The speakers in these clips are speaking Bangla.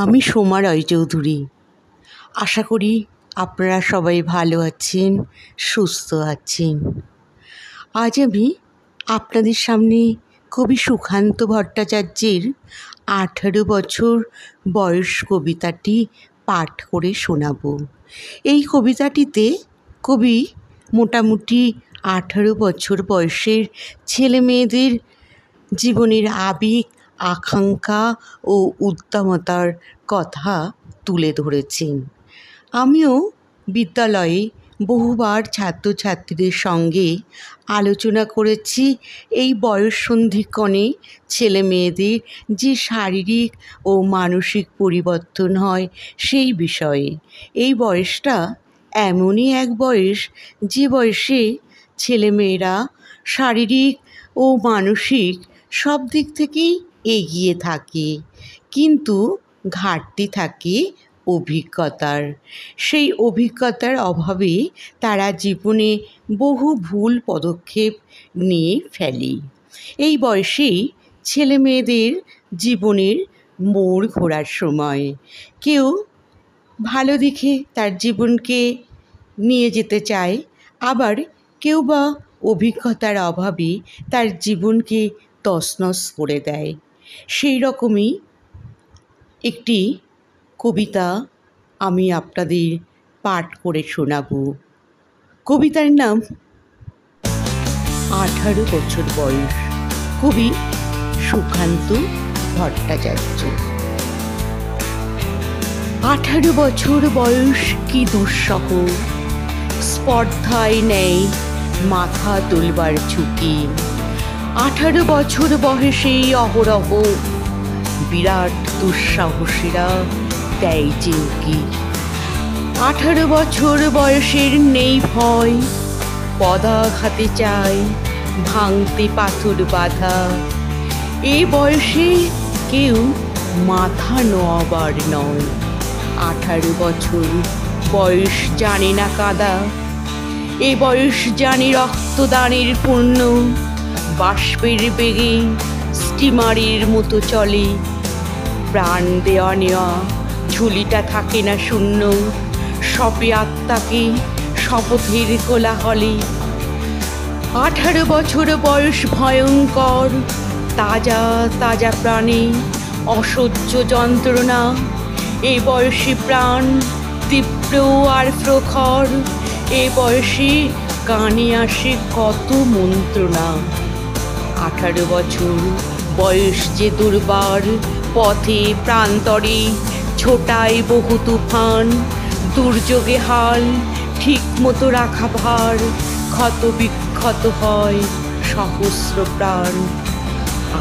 আমি সোমা রায়চৌধুরী। আশা করি আপনারা সবাই ভালো আছেন, সুস্থ আছেন। আজ আমি আপনাদের সামনে কবি সুকান্ত ভট্টাচার্যের 18 বছর বয়স কবিতাটি পাঠ করে শোনাব। এই কবিতাটিতে কবি মোটামুটি 18 বছর বয়সের ছেলে মেয়েদের জীবনের আবেগ, আকাঙ্ক্ষা ও উদ্দামতার কথা তুলে ধরেছেন। আমিও বিদ্যালয়ে বহুবার ছাত্রছাত্রীদের সঙ্গে আলোচনা করেছি এই বয়ঃসন্ধিক্ষণে ছেলে মেয়েদের যে শারীরিক ও মানসিক পরিবর্তন হয় সেই বিষয়ে। এই বয়সটা এমনই এক বয়স যে বয়সে ছেলেমেয়েরা শারীরিক ও মানসিক সব দিক থেকেই এগিয়ে থাকে, কিন্তু ঘাটতি থাকে অভিজ্ঞতার। সেই অভিজ্ঞতার অভাবে তারা জীবনে বহু ভুল পদক্ষেপ নিয়ে ফেলে। এই বয়সেই ছেলে মেয়েদের জীবনের মোড় ঘোরার সময়। কেউ ভালো দিকে তার জীবনকে নিয়ে যেতে চায়, আবার কেউ বা অভিজ্ঞতার অভাবে তার জীবনকে তছনছ করে দেয়। সেই রকমই একটি কবিতা আমি আপনাদের পাঠ করে শোনাব। কবিতার নাম 18 বছর বয়স, কবি সুকান্ত ভট্টাচার্য। 18 বছর বয়স কি দুঃসহ, স্পর্ধায় নেই মাথা তুলবার ঝুঁকি। 18 বছর বয়সেই অহরহ বিরাট দুঃসাহসীরা দেয় চিউকি। 18 বছর বয়সের নেই ভয়, পদাঘাতে চায় ভাঙতে পাথর বাঁধা। এ বয়সে কেউ মাথা নোয়াবার নয়। 18 বছর বয়স জানে না কাদা, এ বয়স জানে রক্তদানের পুণ্য। বাষ্পের বেগে স্টিমারের মতো চলে, প্রাণ দেওয়া নেওয়া ঝুলিটা থাকে না শূন্য। সপে আত্মাকে শপথের কোলাহলে। 18 বছর বয়স ভয়ঙ্কর, তাজা তাজা প্রাণে অসহ্য যন্ত্রণা। এ বয়সে প্রাণ তীব্র আর প্রখর, এ বয়সে কানে আসে কত মন্ত্রণা। 18 বছর বয়স যে দুর্বার, পথে প্রান্তরে ছোটায় বহু তুফান। দুর্যোগে হাল ঠিক মতো রাখা ভার, ক্ষত বিক্ষত হয় সহস্র প্রাণ।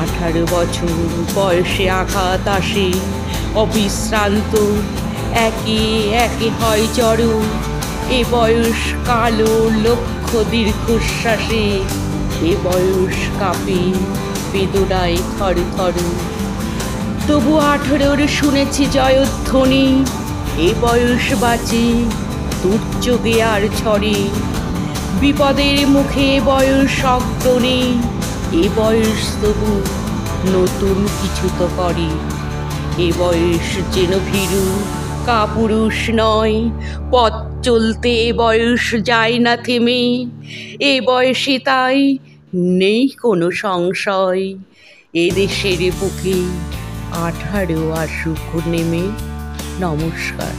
18 বছর বয়সে আঘাত আসে অবিশ্রান্ত, একে একে হয় জড়ো। এ বয়স কালো লক্ষ দীর্ঘশ্বাসে, এ বয়স কাঁপে বেদনায় থর থর। তবু 18 শুনেছি জয়ধ্বনি, এ বয়স বাঁচে দুর্যোগে আর ঝড়ে। বিপদের মুখে বয়স অগ্রণী, এ বয়স তবু নতুন কিছু তো করে। এ বয়স যেন ভীরু কাপুরুষ নয়, পথ চলতে এ বয়স যায় না থেমে। এ বয়সে তাই নেই কোনো সংশয়, এ দেশের বুকে 18 আসুক নেমে। নমস্কার।